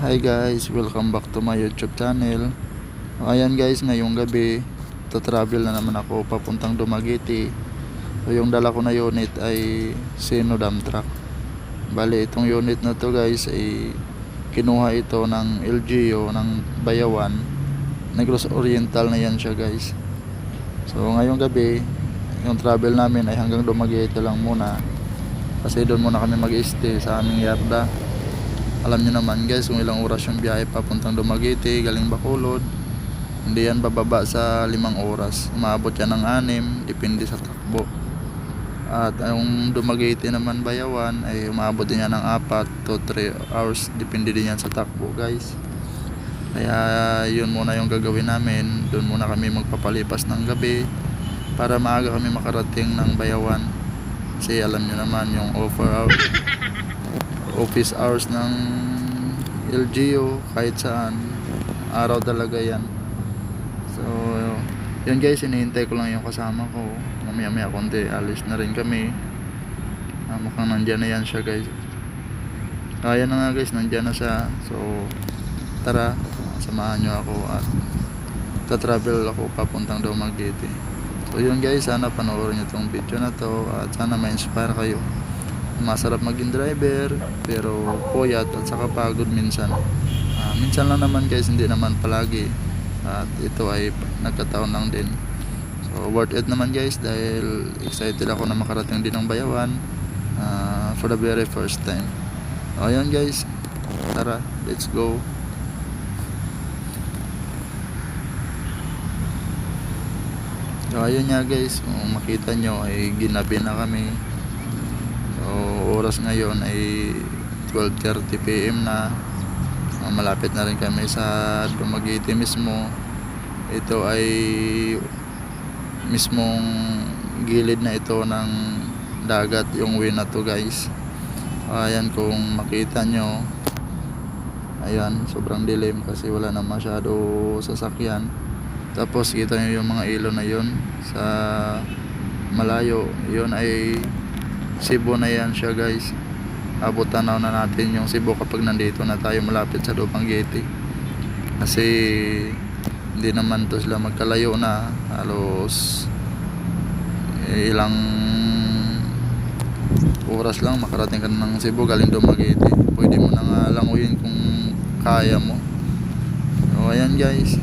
Hi guys, welcome back to my YouTube channel. Ayan guys, ngayong gabi travel na naman ako papuntang Dumaguete. So, yung dala ko na unit ay Sino dump truck. Bali itong unit na to guys ay kinuha ito ng LGU ng Bayawan. Negros Oriental na yan siya guys. So ngayong gabi yung travel namin ay hanggang Dumaguete lang muna, kasi doon muna kami mag-stay sa aming yarda. Alam nyo naman guys kung ilang oras yung biyahe papuntang Dumaguete galing Bacolod. Hindi yan bababa sa 5 oras. Umabot yan ng 6, depende sa takbo. At yung Dumaguete naman Bayawan ay umabot din yan ng 4 to 3 hours, depende din yan sa takbo guys. Kaya yun muna yung gagawin namin. Doon muna kami magpapalipas ng gabi para maaga kami makarating ng Bayawan. Kasi alam nyo naman yung office hours ng LGU kahit saan araw talaga yan. So yun guys, hinihintay ko lang yung kasama ko. Mamaya konti alis na rin kami. Mukhang nandyan na yan siya guys. Kaya na nga guys, nandyan na siya. So tara, samahan nyo ako at tatravel ako papuntang Dumaguete. So yun guys, sana panoorin nyo tong video na to at sana ma-inspire kayo. Masarap maging driver pero puyat at saka pagod minsan. Minsan lang naman guys, hindi naman palagi. At ito ay nagkataon lang din. So worth it naman guys dahil excited ako na makarating din ng Bayawan for the very first time. Ayun guys, tara, let's go. So ayun nga guys, kung makita nyo ay ginabi na kami. So oras ngayon ay 12:30 PM na. Malapit na rin kami sa Dumaguete mismo. Ito ay mismong gilid na ito ng dagat yung way na to guys. Ayan, kung makita nyo, ayan, sobrang dilim kasi wala na masyado sasakyan. Tapos kita nyo yung mga ilog na yun sa malayo, yun ay Cebu na yan siya guys. Abot tanaw na natin yung Cebu kapag nandito na tayo malapit sa Dumaguete. Kasi hindi naman to sila magkalayo na, halos ilang oras lang makarating ka ng Cebu galing Dumaguete. Pwede mo na nga languyin kung kaya mo. So ayan guys.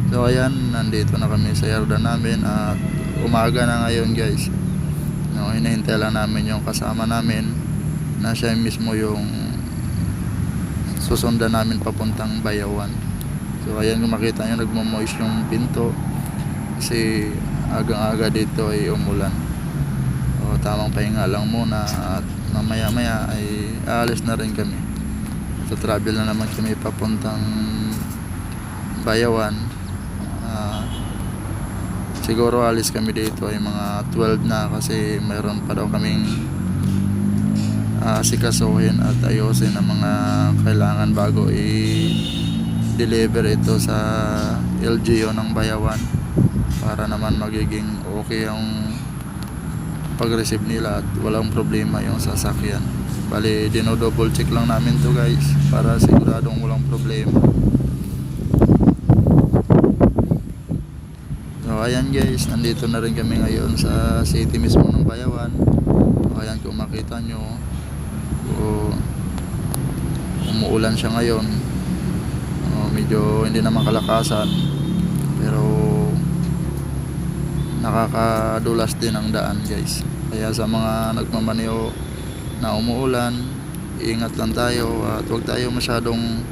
So ayan, nandito na kami sa yarda namin at umaga na ngayon guys. No, hinahintay lang namin yung kasama namin na siya mismo yung susundan namin papuntang Bayawan. So ayan, kung makita nyo nagmamoist yung pinto kasi agang-aga dito ay umulan. So tamang pahinga lang muna at mamaya ay aalis na rin kami. So travel na naman kami papuntang Bayawan. Siguro alis kami dito ay mga 12 na kasi mayroon pa daw kaming sikasuhin at ayusin ang mga kailangan bago i-deliver ito sa LGU ng Bayawan para naman magiging okay ang pag-receive nila at walang problema yung sasakyan. Bali dino-double check lang namin to guys para siguradong walang problema. So ayan guys, nandito na rin kami ngayon sa city mismo ng Bayawan. So ayan, kung makita nyo, umuulan siya ngayon. Medyo hindi naman kalakasan pero nakakadulas din ang daan guys. Kaya sa mga nagmamaneho na umuulan, ingat lang tayo at huwag tayo masyadong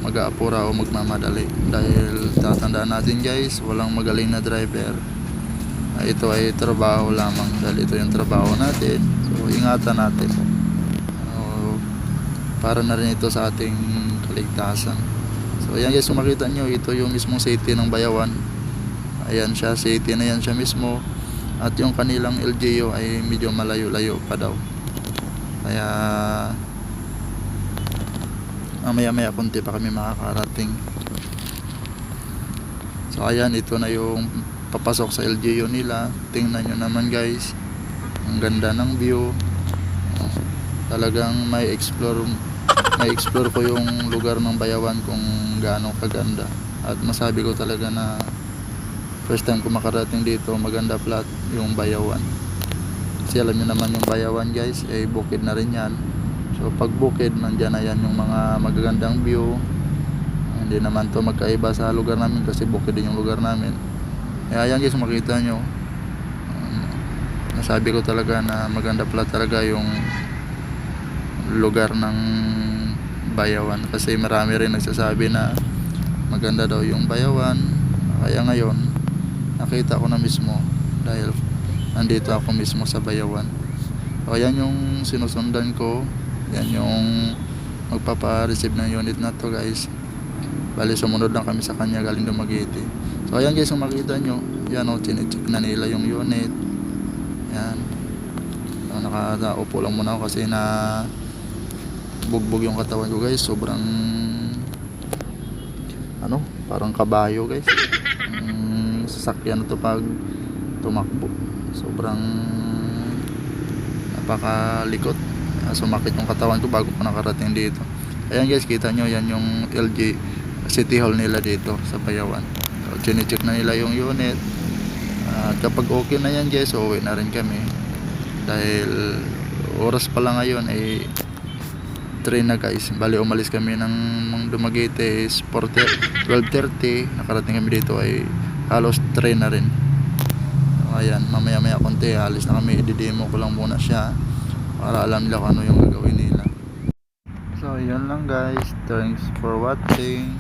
mag-aapura o magmamadali dahil tatandaan natin guys, walang magaling na driver. Ito ay trabaho lamang dahil ito yung trabaho natin. So ingatan natin. Para na rin ito sa ating kaligtasan. So ayan guys, kung makita nyo, ito yung mismong city ng Bayawan. Ayan siya, city na yan siya mismo. At yung kanilang LGU ay medyo malayo-layo pa daw. Kaya maya konti pa kami makakarating. So ayan, ito na yung papasok sa LGU nila. Tingnan nyo naman guys, ang ganda ng view. talagang may explore ko yung lugar ng Bayawan kung gaano kaganda. At masabi ko talaga na first time ko makarating dito, maganda plat yung Bayawan. Kasi alam nyo naman yung Bayawan guys, eh bukid na rin yan. So pag bukid, nandyan na yan yung mga magagandang view. Hindi naman to magkaiba sa lugar namin kasi bukid din yung lugar namin. Ayan guys, makita nyo, nasabi ko talaga na maganda pala talaga yung lugar ng Bayawan. Kasi marami rin nagsasabi na maganda daw yung Bayawan. Kaya ngayon, nakita ko na mismo dahil nandito ako mismo sa Bayawan. So ayan yung sinusundan ko. Yan yung magpapa-receive ng unit na to guys. Bali sumunod lang kami sa kanya galing Dumaguete. So ayan guys, kung makita nyo, yan o, chinecheck na nila yung unit. Yan. So, nakaupo lang muna ako kasi na bugbog yung katawan ko guys. Sobrang parang kabayo guys. Sasakyan na to pag tumakbo. Sobrang napakalikot. Sumakit yung katawan ko bago ko nakarating dito. Ayan guys, kita nyo, yan yung LG City Hall nila dito sa Bayawan. So, chinecheck na nila yung unit. At kapag okay na yan guys, uuwi na rin kami. Dahil oras pa lang ngayon ay 3 na guys. Bali umalis kami ng Dumaguete is 12:30. Nakarating kami dito ay halos 3 na rin. So, ayan, mamaya konti alis na kami. I-demo ko lang muna siya para alam nila kung ano yung gagawin nila. So yun lang guys, thanks for watching.